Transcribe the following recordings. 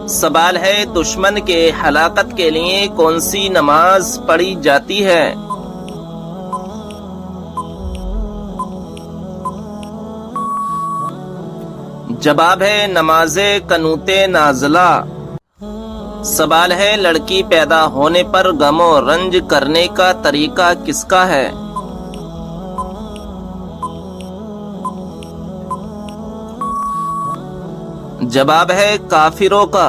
سوال ہے دشمن کے ہلاکت کے لیے کون سی نماز پڑھی جاتی ہے؟ جواب ہے نماز قنوت نازلہ۔ سوال ہے لڑکی پیدا ہونے پر غم و رنج کرنے کا طریقہ کس کا ہے؟ جواب ہے کافروں کا۔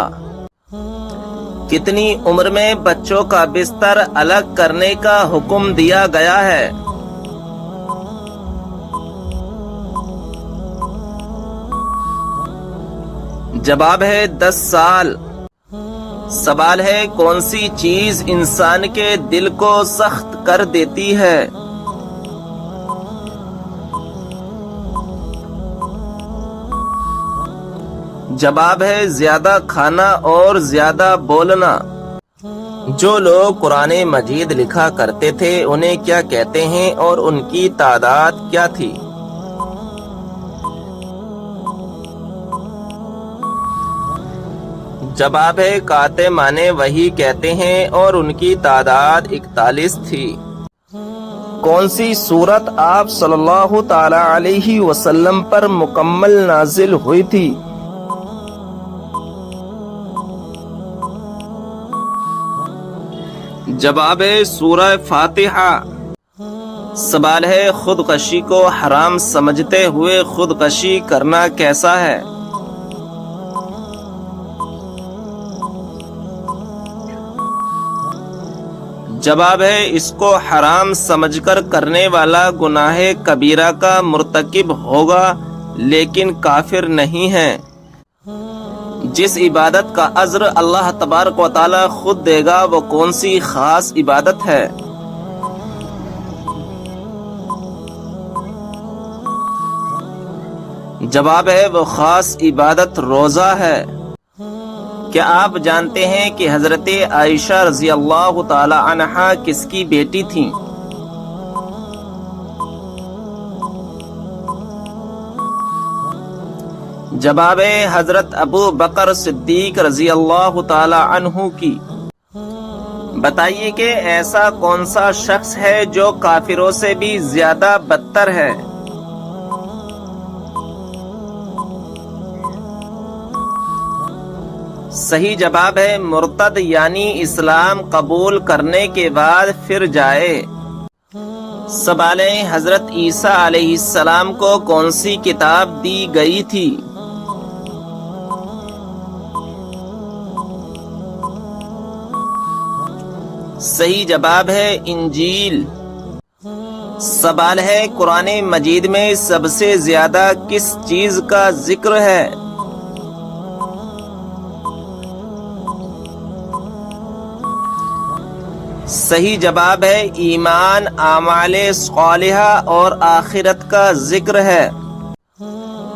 کتنی عمر میں بچوں کا بستر الگ کرنے کا حکم دیا گیا ہے؟ جواب ہے 10 سال۔ سوال ہے کون سی چیز انسان کے دل کو سخت کر دیتی ہے؟ جواب ہے زیادہ کھانا اور زیادہ بولنا۔ جو لوگ قرآن مجید لکھا کرتے تھے انہیں کیا کہتے ہیں اور ان کی تعداد کیا تھی؟ جواب ہے کاتمان وحی کہتے ہیں اور ان کی تعداد 41 تھی۔ کون سی سورت آپ صلی اللہ تعالی علیہ وسلم پر مکمل نازل ہوئی تھی؟ جواب ہے سورہ فاتحہ۔ سوال ہے خودکشی کو حرام سمجھتے ہوئے خودکشی کرنا کیسا ہے؟ جواب ہے اس کو حرام سمجھ کر کرنے والا گناہ کبیرہ کا مرتکب ہوگا لیکن کافر نہیں ہے۔ جس عبادت کا اجر اللہ تبارک و تعالی خود دے گا وہ کون سی خاص عبادت ہے؟ جواب ہے وہ خاص عبادت روزہ ہے۔ کیا آپ جانتے ہیں کہ حضرت عائشہ رضی اللہ تعالی عنہا کس کی بیٹی تھیں؟ جواب ہے حضرت ابو بکر صدیق رضی اللہ تعالی عنہ کی۔ بتائیے کہ ایسا کون سا شخص ہے جو کافروں سے بھی زیادہ بدتر ہے؟ صحیح جواب ہے مرتد یعنی اسلام قبول کرنے کے بعد پھر جائے۔ سوال ہے حضرت عیسیٰ علیہ السلام کو کون سی کتاب دی گئی تھی؟ صحیح جواب ہے انجیل۔ سوال ہے قرآن مجید میں سب سے زیادہ کس چیز کا ذکر ہے؟ صحیح جواب ہے ایمان، اعمال صالحہ اور آخرت کا ذکر ہے۔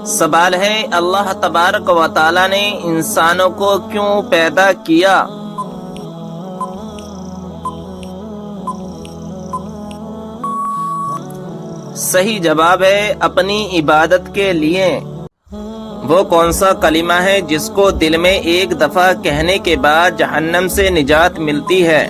سوال ہے اللہ تبارک و تعالی نے انسانوں کو کیوں پیدا کیا؟ صحیح جواب ہے اپنی عبادت کے لیے۔ وہ کون سا کلمہ ہے جس کو دل میں ایک دفعہ کہنے کے بعد جہنم سے نجات ملتی ہے؟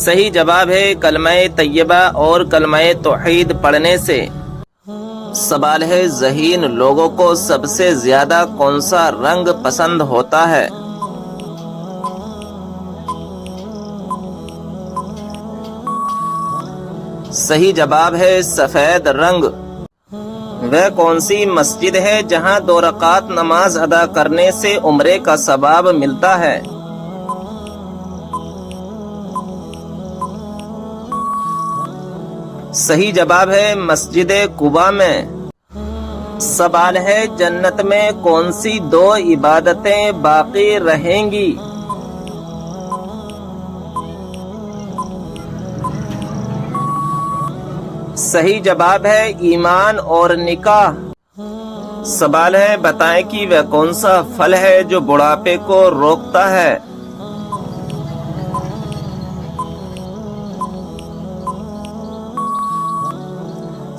صحیح جواب ہے کلمہ طیبہ اور کلمہ توحید پڑھنے سے۔ سوال ہے ذہین لوگوں کو سب سے زیادہ کون سا رنگ پسند ہوتا ہے؟ صحیح جواب ہے سفید رنگ۔ وہ کون سی مسجد ہے جہاں 2 رکعت نماز ادا کرنے سے عمرے کا ثواب ملتا ہے؟ صحیح جواب ہے مسجد قباء میں۔ سوال ہے جنت میں کون سی 2 عبادتیں باقی رہیں گی؟ صحیح جواب ہے ایمان اور نکاح۔ سوال ہے بتائیں کہ وہ کون سا پھل ہے جو بڑھاپے کو روکتا ہے؟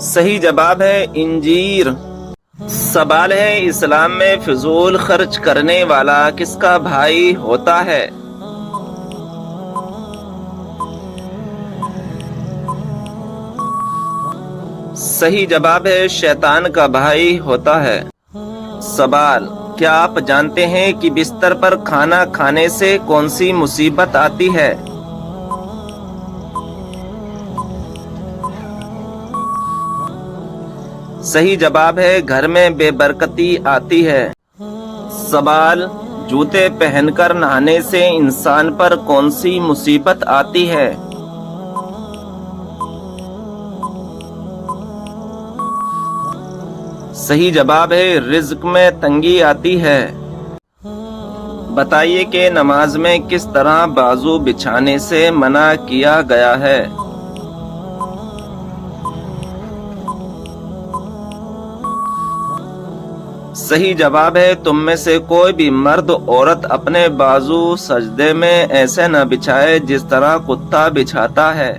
صحیح جواب ہے انجیر۔ سوال ہے اسلام میں فضول خرچ کرنے والا کس کا بھائی ہوتا ہے؟ صحیح جواب ہے شیطان کا بھائی ہوتا ہے۔ سوال، کیا آپ جانتے ہیں کہ بستر پر کھانا کھانے سے کون سی مصیبت آتی ہے؟ صحیح جواب ہے گھر میں بے برکتی آتی ہے۔ سوال، جوتے پہن کر نہانے سے انسان پر کون سی مصیبت آتی ہے؟ صحیح جواب ہے رزق میں تنگی آتی ہے۔ بتائیے کہ نماز میں کس طرح بازو بچھانے سے منع کیا گیا ہے؟ صحیح جواب ہے تم میں سے کوئی بھی مرد عورت اپنے بازو سجدے میں ایسے نہ بچھائے جس طرح کتا بچھاتا ہے۔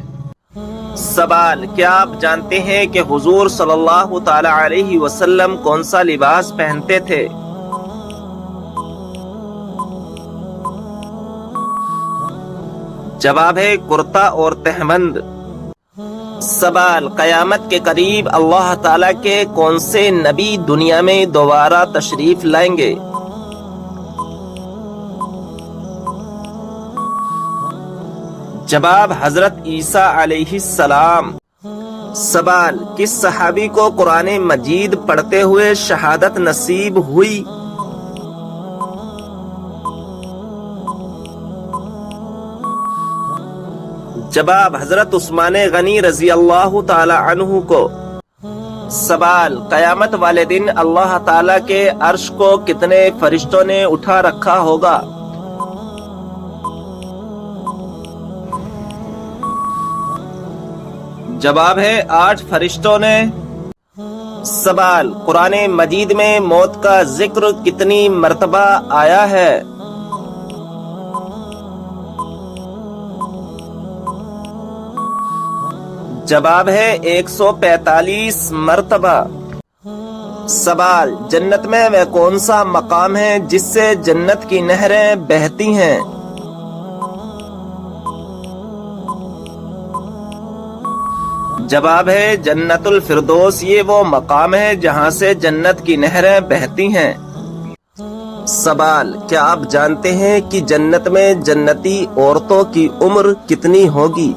سوال، کیا آپ جانتے ہیں کہ حضور صلی اللہ تعالی علیہ وسلم کون سا لباس پہنتے تھے؟ جواب ہے کرتا اور تہبند۔ سوال، قیامت کے قریب اللہ تعالیٰ کے کون سے نبی دنیا میں دوبارہ تشریف لائیں گے؟ جواب حضرت عیسیٰ علیہ السلام۔ سوال، کس صحابی کو قرآن مجید پڑھتے ہوئے شہادت نصیب ہوئی؟ جواب حضرت عثمان غنی رضی اللہ تعالی عنہ کو۔ سوال، قیامت والے دن اللہ تعالی کے عرش کو کتنے فرشتوں نے اٹھا رکھا ہوگا؟ جواب ہے 8 فرشتوں نے۔ سوال، قرآن مجید میں موت کا ذکر کتنی مرتبہ آیا ہے؟ جواب ہے 145 مرتبہ۔ سوال، جنت میں وہ کون سا مقام ہے جس سے جنت کی نہریں بہتی ہیں؟ جواب ہے جنت الفردوس، یہ وہ مقام ہے جہاں سے جنت کی نہریں بہتی ہیں۔ سوال، کیا آپ جانتے ہیں کہ جنت میں جنتی عورتوں کی عمر کتنی ہوگی؟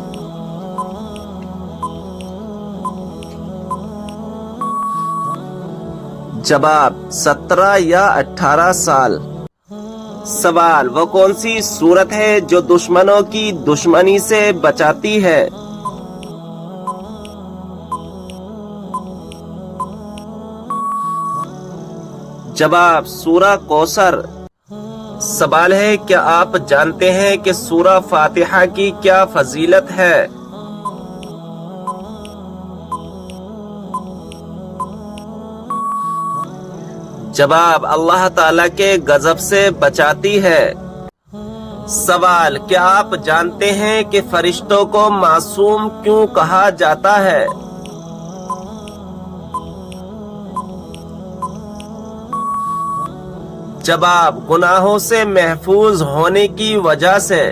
جواب 17 یا 18 سال۔ سوال، وہ کون سی صورت ہے جو دشمنوں کی دشمنی سے بچاتی ہے؟ جواب سورہ کوثر۔ سوال ہے، کیا آپ جانتے ہیں کہ سورہ فاتحہ کی کیا فضیلت ہے؟ جواب اللہ تعالیٰ کے غضب سے بچاتی ہے۔ سوال، کیا آپ جانتے ہیں کہ فرشتوں کو معصوم کیوں کہا جاتا ہے؟ جواب گناہوں سے محفوظ ہونے کی وجہ سے۔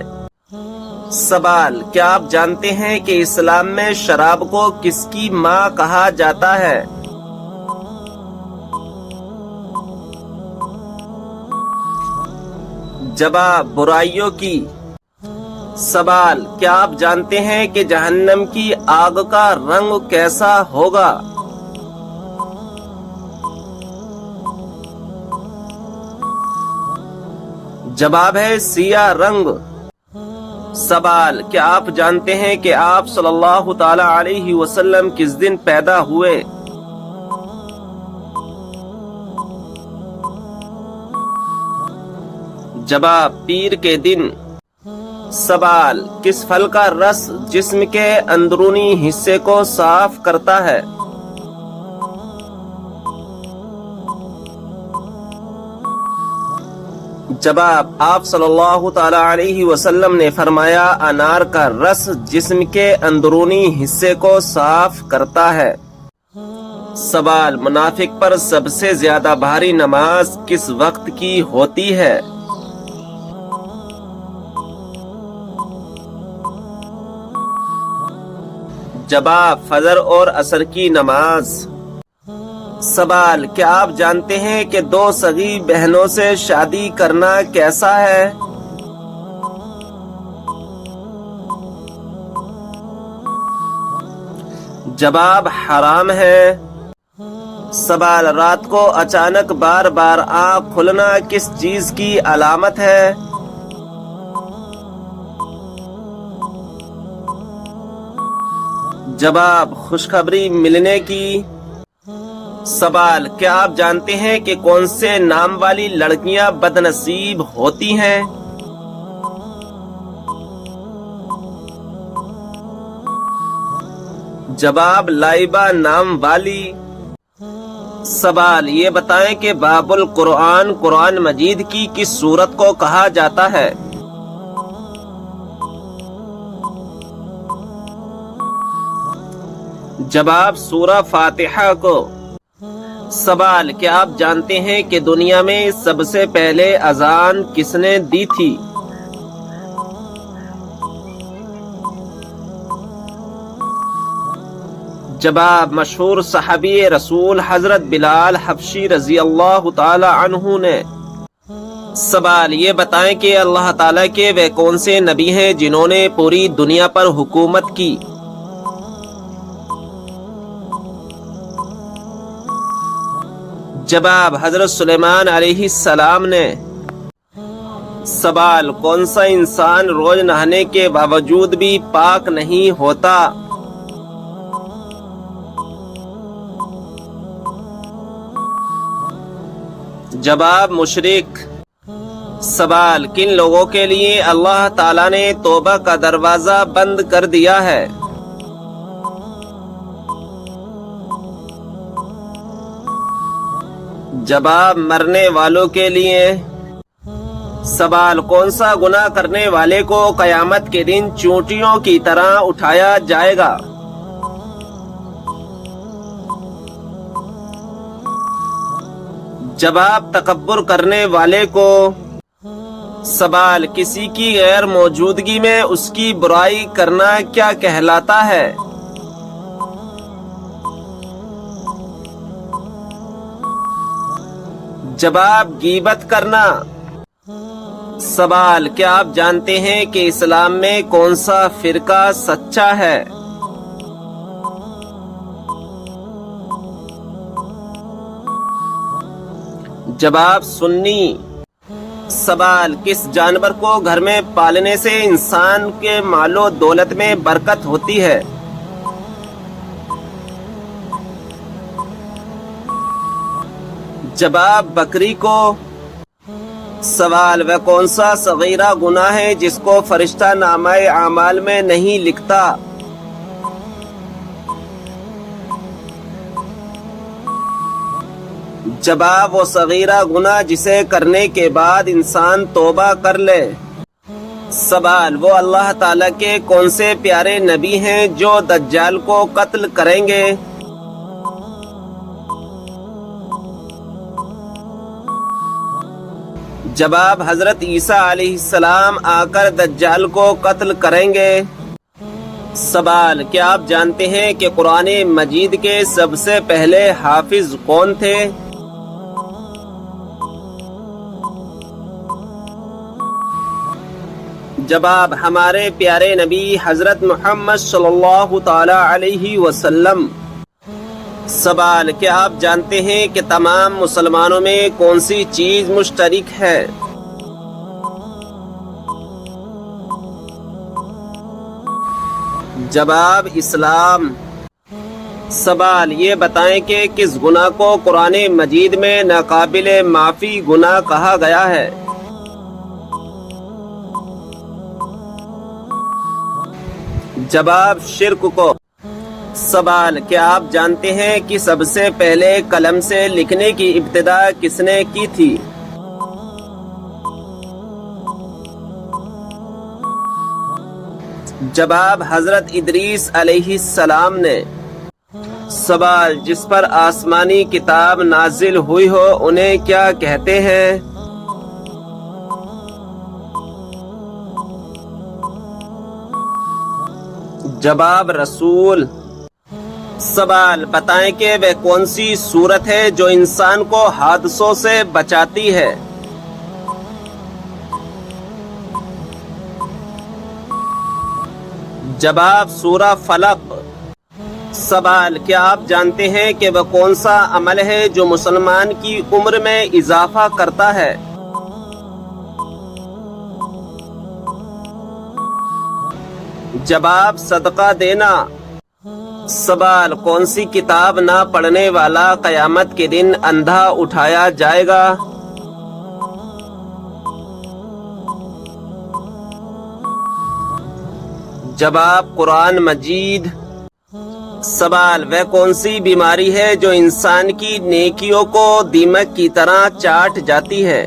سوال، کیا آپ جانتے ہیں کہ اسلام میں شراب کو کس کی ماں کہا جاتا ہے؟ جواب برائیوں کی۔ سوال، کیا آپ جانتے ہیں کہ جہنم کی آگ کا رنگ کیسا ہوگا؟ جواب ہے سیاہ رنگ۔ سوال، کیا آپ جانتے ہیں کہ آپ صلی اللہ تعالی علیہ وسلم کس دن پیدا ہوئے؟ جواب پیر کے دن۔ سوال، کس پھل کا رس جسم کے اندرونی حصے کو صاف کرتا ہے؟ جواب آپ صلی اللہ تعالی علیہ وسلم نے فرمایا انار کا رس جسم کے اندرونی حصے کو صاف کرتا ہے۔ سوال: منافق پر سب سے زیادہ بھاری نماز کس وقت کی ہوتی ہے؟ جواب: فجر اور عصر کی نماز۔ سوال: کیا آپ جانتے ہیں کہ دو سگی بہنوں سے شادی کرنا کیسا ہے؟ جواب: حرام ہے۔ سوال: رات کو اچانک بار بار آنکھ کھلنا کس چیز کی علامت ہے؟ جواب: خوشخبری ملنے کی۔ سوال: کیا آپ جانتے ہیں کہ کون سے نام والی لڑکیاں بد نصیب ہوتی ہیں؟ جواب: لائبہ نام والی۔ سوال: یہ بتائیں کہ باب القرآن قرآن مجید کی کس سورت کو کہا جاتا ہے؟ جواب: سورہ فاتحہ کو۔ سوال: کیا آپ جانتے ہیں کہ دنیا میں سب سے پہلے اذان کس نے دی تھی؟ جواب: مشہور صحابی رسول حضرت بلال حبشی رضی اللہ تعالی عنہ نے۔ سوال: یہ بتائیں کہ اللہ تعالیٰ کے وہ کون سے نبی ہیں جنہوں نے پوری دنیا پر حکومت کی؟ جواب: حضرت سلیمان علیہ السلام نے۔ سوال: کون سا انسان روز نہانے کے باوجود بھی پاک نہیں ہوتا؟ جواب: مشرک۔ سوال: کن لوگوں کے لیے اللہ تعالیٰ نے توبہ کا دروازہ بند کر دیا ہے؟ جواب: مرنے والوں کے لیے۔ سوال: کون سا گناہ کرنے والے کو قیامت کے دن چونٹیوں کی طرح اٹھایا جائے گا؟ جواب: تکبر کرنے والے کو۔ سوال: کسی کی غیر موجودگی میں اس کی برائی کرنا کیا کہلاتا ہے؟ جواب: غیبت کرنا۔ سوال: کیا آپ جانتے ہیں کہ اسلام میں کون سا فرقہ سچا ہے؟ جواب: سنی۔ سوال: کس جانور کو گھر میں پالنے سے انسان کے مال و دولت میں برکت ہوتی ہے؟ جواب: بکری کو۔ سوال: وہ کون سا صغیرہ گناہ ہے جس کو فرشتہ نامہ اعمال میں نہیں لکھتا؟ جواب: وہ صغیرہ گناہ جسے کرنے کے بعد انسان توبہ کر لے۔ سوال: وہ اللہ تعالیٰ کے کون سے پیارے نبی ہیں جو دجال کو قتل کریں گے؟ جواب: حضرت عیسیٰ علیہ السلام آ کر دجال کو قتل کریں گے۔ سوال: کیا آپ جانتے ہیں کہ قرآن مجید کے سب سے پہلے حافظ کون تھے؟ جواب: ہمارے پیارے نبی حضرت محمد صلی اللہ تعالی علیہ وسلم۔ سوال: کیا آپ جانتے ہیں کہ تمام مسلمانوں میں کون سی چیز مشترک ہے؟ جواب: اسلام۔ سوال: یہ بتائیں کہ کس گناہ کو قرآن مجید میں ناقابل معافی گناہ کہا گیا ہے؟ جواب: شرک کو۔ سوال: کیا آپ جانتے ہیں کہ سب سے پہلے قلم سے لکھنے کی ابتدا کس نے کی تھی؟ جواب: حضرت ادریس علیہ السلام نے۔ سوال: جس پر آسمانی کتاب نازل ہوئی ہو انہیں کیا کہتے ہیں؟ جواب: رسول۔ سوال: بتائیں کہ وہ کون سی صورت ہے جو انسان کو حادثوں سے بچاتی ہے؟ جواب: سورہ فلق۔ سوال: کیا آپ جانتے ہیں کہ وہ کون سا عمل ہے جو مسلمان کی عمر میں اضافہ کرتا ہے؟ جواب: صدقہ دینا۔ سوال: کون سی کتاب نہ پڑھنے والا قیامت کے دن اندھا اٹھایا جائے گا؟ جواب: قرآن مجید۔ سوال: وہ کون سی بیماری ہے جو انسان کی نیکیوں کو دیمک کی طرح چاٹ جاتی ہے؟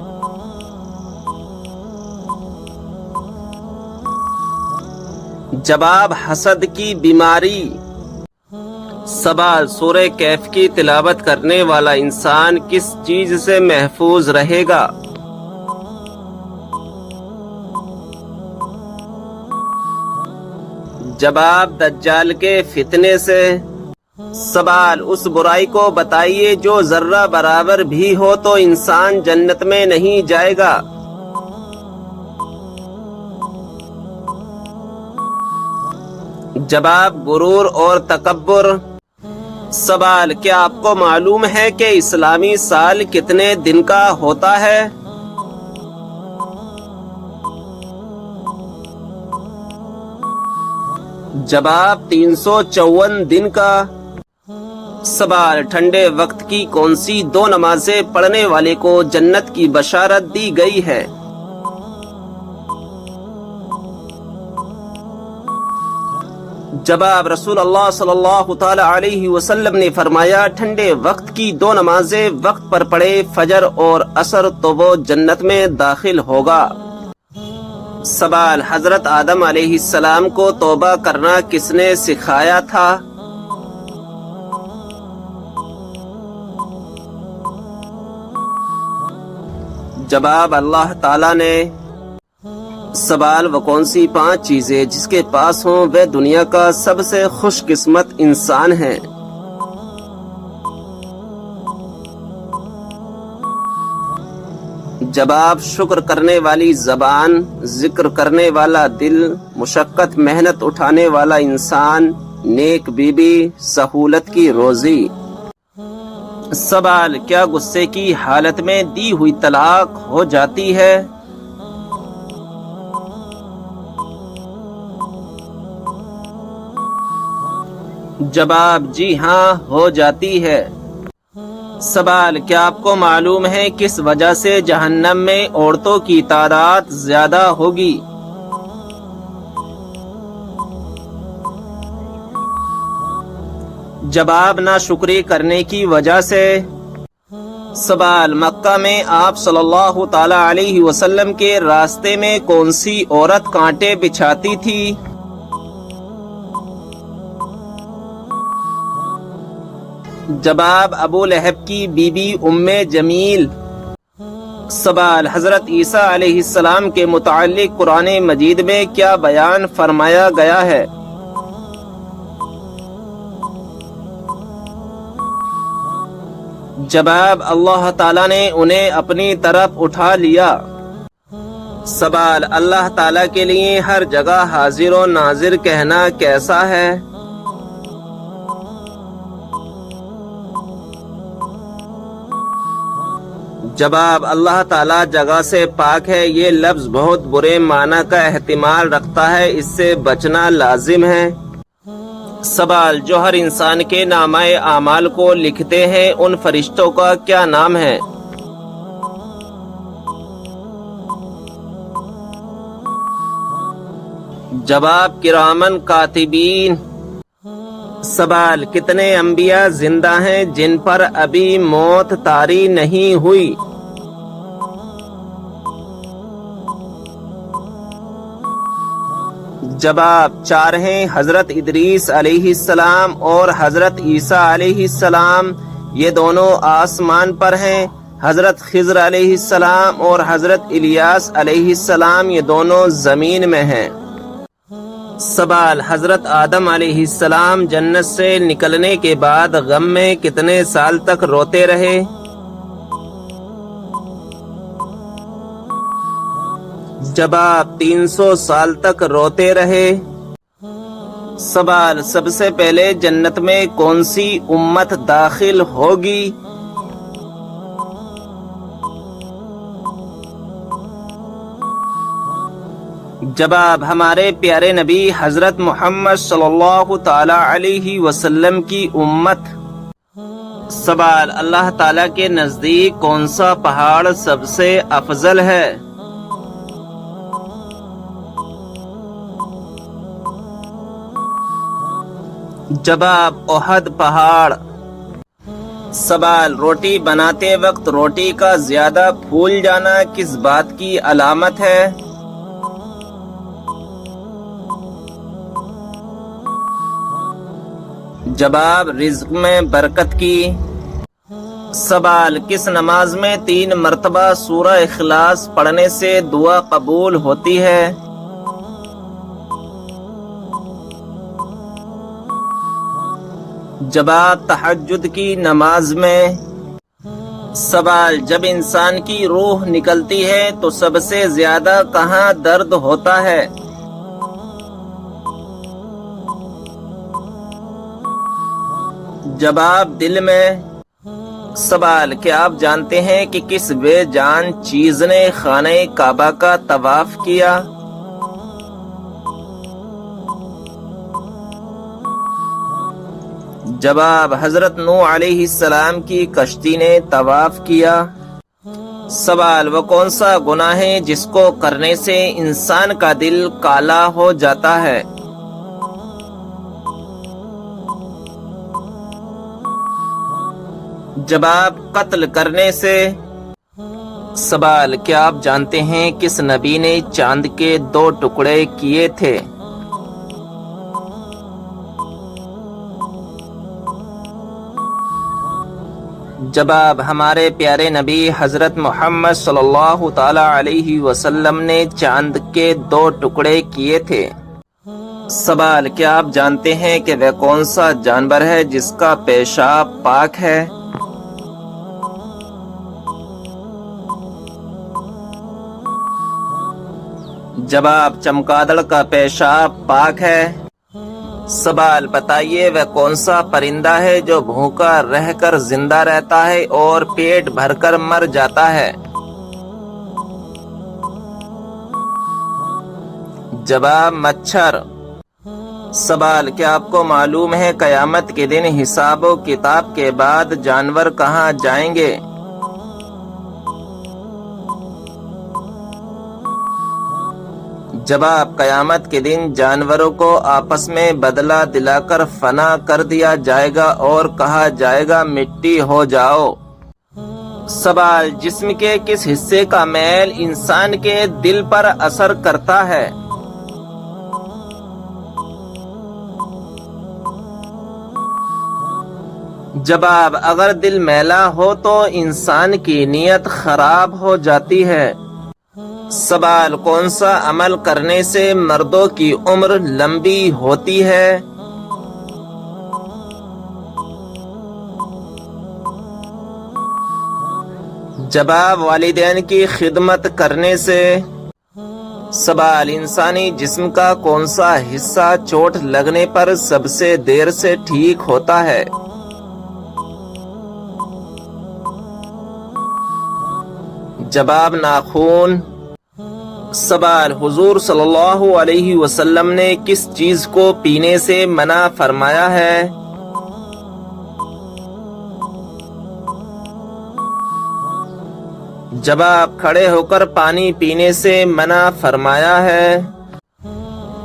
جواب: حسد کی بیماری۔ سوال: سورہ کہف کی تلاوت کرنے والا انسان کس چیز سے محفوظ رہے گا؟ جواب: دجال کے فتنے سے۔ سوال: اس برائی کو بتائیے جو ذرہ برابر بھی ہو تو انسان جنت میں نہیں جائے گا۔ جواب: غرور اور تکبر۔ سوال: کیا آپ کو معلوم ہے کہ اسلامی سال کتنے دن کا ہوتا ہے؟ جواب: 354 دن کا۔ سوال: ٹھنڈے وقت کی کون سی دو نمازیں پڑھنے والے کو جنت کی بشارت دی گئی ہے؟ جواب: رسول اللہ صلی اللہ تعالی علیہ وسلم نے فرمایا، ٹھنڈے وقت کی دو نمازیں وقت پر پڑھے، فجر اور عصر، تو وہ جنت میں داخل ہوگا۔ سوال: حضرت آدم علیہ السلام کو توبہ کرنا کس نے سکھایا تھا؟ جواب: اللہ تعالی نے۔ سوال: وہ کون سی 5 چیزیں جس کے پاس ہوں وہ دنیا کا سب سے خوش قسمت انسان ہے؟ جواب: شکر کرنے والی زبان، ذکر کرنے والا دل، مشقت محنت اٹھانے والا انسان، نیک بیوی، سہولت کی روزی۔ سوال: کیا غصے کی حالت میں دی ہوئی طلاق ہو جاتی ہے؟ جواب: جی ہاں، ہو جاتی ہے۔ سوال: کیا آپ کو معلوم ہے کس وجہ سے جہنم میں عورتوں کی تعداد زیادہ ہوگی؟ جواب: ناشکری کرنے کی وجہ سے۔ سوال: مکہ میں آپ صلی اللہ تعالی علیہ وسلم کے راستے میں کون سی عورت کانٹے بچھاتی تھی؟ جواب: ابو لہب کی بیوی ام جمیل۔ سوال: حضرت عیسیٰ علیہ السلام کے متعلق قرآن مجید میں کیا بیان فرمایا گیا ہے؟ جواب: اللہ تعالیٰ نے انہیں اپنی طرف اٹھا لیا۔ سوال: اللہ تعالیٰ کے لیے ہر جگہ حاضر و ناظر کہنا کیسا ہے؟ جواب: اللہ تعالیٰ جگہ سے پاک ہے۔ یہ لفظ بہت برے معنی کا احتمال رکھتا ہے، اس سے بچنا لازم ہے۔ سوال: جو ہر انسان کے نامہ اعمال کو لکھتے ہیں ان فرشتوں کا کیا نام ہے؟ جواب: کرامن کاتبین۔ سوال: کتنے انبیاء زندہ ہیں جن پر ابھی موت طاری نہیں ہوئی؟ جواب 4 ہیں حضرت ادریس علیہ السلام اور حضرت عیسیٰ علیہ السلام، یہ دونوں آسمان پر ہیں۔ حضرت خضر علیہ السلام اور حضرت الیاس علیہ السلام یہ دونوں زمین میں ہیں۔ سوال، حضرت آدم علیہ السلام جنت سے نکلنے کے بعد غم میں کتنے سال تک روتے رہے؟ جواب 300 سال تک روتے رہے۔ سوال، سب سے پہلے جنت میں کون سی امت داخل ہوگی؟ جواب، ہمارے پیارے نبی حضرت محمد صلی اللہ تعالی علیہ وسلم کی امت۔ سوال، اللہ تعالیٰ کے نزدیک کون سا پہاڑ سب سے افضل ہے؟ جواب، احد پہاڑ۔ سوال، روٹی بناتے وقت روٹی کا زیادہ پھول جانا کس بات کی علامت ہے؟ جواب، رزق میں برکت کی۔ سوال، کس نماز میں 3 مرتبہ سورہ اخلاص پڑھنے سے دعا قبول ہوتی ہے؟ جواب، تہجد کی نماز میں۔ سوال، جب انسان کی روح نکلتی ہے تو سب سے زیادہ کہاں درد ہوتا ہے؟ جواب، دل میں۔ سوال، کیا آپ جانتے ہیں کہ کس بے جان چیز نے خانہ کعبہ کا طواف کیا؟ جواب، حضرت نوح علیہ السلام کی کشتی نے طواف کیا۔ سوال، وہ کون سا گناہ ہے جس کو کرنے سے انسان کا دل کالا ہو جاتا ہے؟ جواب، قتل کرنے سے۔ سوال، کیا آپ جانتے ہیں کس نبی نے چاند کے 2 ٹکڑے کیے تھے؟ جواب، ہمارے پیارے نبی حضرت محمد صلی اللہ تعالی علیہ وسلم نے چاند کے 2 ٹکڑے کیے تھے۔ سوال، کیا آپ جانتے ہیں کہ وہ کون سا جانور ہے جس کا پیشاب پاک ہے؟ جواب، چمگادڑ کا پیشاب پاک ہے۔ سوال، بتائیے وہ کون سا پرندہ ہے جو بھوکا رہ کر زندہ رہتا ہے اور پیٹ بھر کر مر جاتا ہے؟ جواب، مچھر۔ سوال، کیا آپ کو معلوم ہے قیامت کے دن حساب و کتاب کے بعد جانور کہاں جائیں گے؟ جواب، قیامت کے دن جانوروں کو آپس میں بدلہ دلا کر فنا کر دیا جائے گا اور کہا جائے گا مٹی ہو جاؤ۔ سوال، جسم کے کس حصے کا میل انسان کے دل پر اثر کرتا ہے؟ جواب، اگر دل میلا ہو تو انسان کی نیت خراب ہو جاتی ہے۔ سوال، کون سا عمل کرنے سے مردوں کی عمر لمبی ہوتی ہے؟ جواب، والدین کی خدمت کرنے سے۔ سوال، انسانی جسم کا کون سا حصہ چوٹ لگنے پر سب سے دیر سے ٹھیک ہوتا ہے؟ جواب، ناخون۔ سوال، حضور صلی اللہ علیہ وسلم نے کس چیز کو پینے سے منع فرمایا ہے؟ جواب، کھڑے ہو کر پانی پینے سے منع فرمایا ہے۔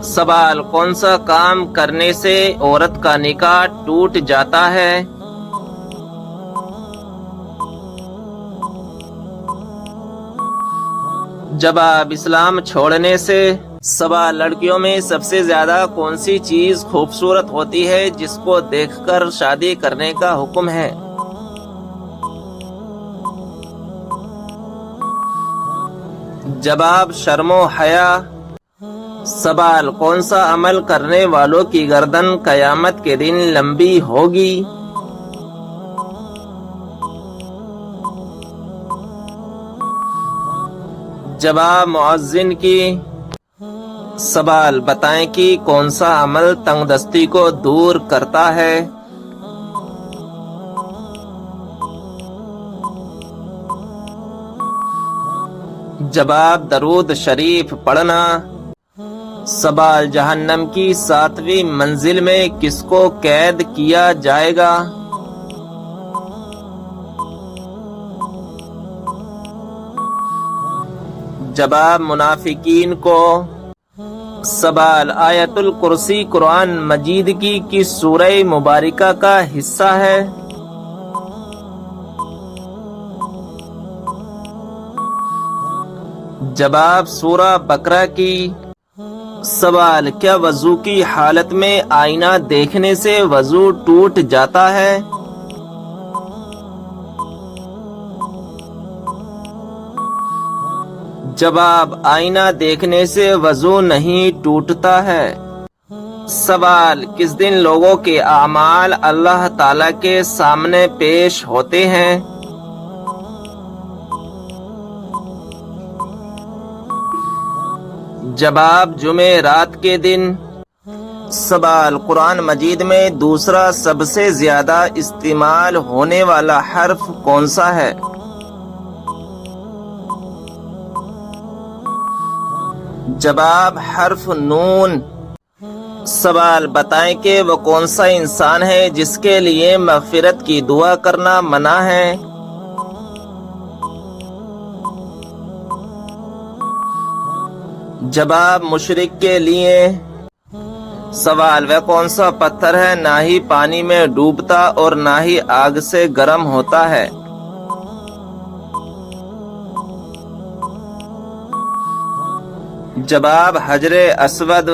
سوال، کون سا کام کرنے سے عورت کا نکاح ٹوٹ جاتا ہے؟ جواب، اسلام چھوڑنے سے۔ سوال: لڑکیوں میں سب سے زیادہ کون سی چیز خوبصورت ہوتی ہے جس کو دیکھ کر شادی کرنے کا حکم ہے؟ جواب: شرم و حیا۔ سوال: کون سا عمل کرنے والوں کی گردن قیامت کے دن لمبی ہوگی؟ جواب: مؤذن کی۔ سوال: بتائیں کہ کون سا عمل تنگ دستی کو دور کرتا ہے؟ جواب: درود شریف پڑھنا۔ سوال: جہنم کی 7ویں منزل میں کس کو قید کیا جائے گا؟ جواب: منافقین کو۔ سوال: آیت الکرسی قرآن مجید کی کس سورہ مبارکہ کا حصہ ہے؟ جواب: سورہ بقرہ کی۔ سوال: کیا وضو کی حالت میں آئینہ دیکھنے سے وضو ٹوٹ جاتا ہے؟ جواب: آئینہ دیکھنے سے وضو نہیں ٹوٹتا ہے۔ سوال: کس دن لوگوں کے اعمال اللہ تعالی کے سامنے پیش ہوتے ہیں؟ جواب: جمعرات کے دن۔ سوال: قرآن مجید میں دوسرا سب سے زیادہ استعمال ہونے والا حرف کون سا ہے؟ جواب: حرف نون۔ سوال: بتائیں کہ وہ کون سا انسان ہے جس کے لیے مغفرت کی دعا کرنا منع ہے؟ جواب: مشرک کے لیے۔ سوال: وہ کون سا پتھر ہے نہ ہی پانی میں ڈوبتا اور نہ ہی آگ سے گرم ہوتا ہے؟ جواب: حجر اسود۔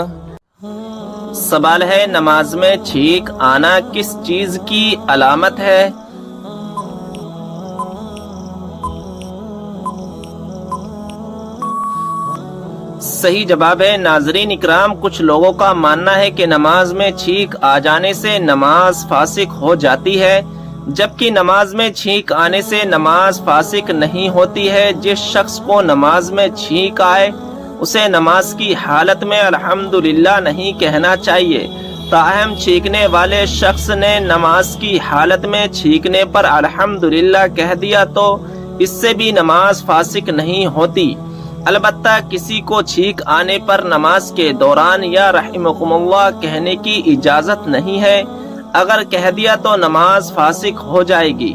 سوال ہے: نماز میں چھینک آنا کس چیز کی علامت ہے؟ صحیح جواب ہے ناظرین اکرام، کچھ لوگوں کا ماننا ہے کہ نماز میں چھینک آ جانے سے نماز فاسق ہو جاتی ہے، جبکہ نماز میں چھینک آنے سے نماز فاسق نہیں ہوتی ہے۔ جس شخص کو نماز میں چھینک آئے اسے نماز کی حالت میں الحمدللہ نہیں کہنا چاہیے، تاہم چھینکنے والے شخص نے نماز کی حالت میں چھینکنے پر الحمدللہ کہہ دیا تو اس سے بھی نماز فاسق نہیں ہوتی۔ البتہ کسی کو چھینک آنے پر نماز کے دوران یا رحمکم اللہ کہنے کی اجازت نہیں ہے، اگر کہہ دیا تو نماز فاسق ہو جائے گی۔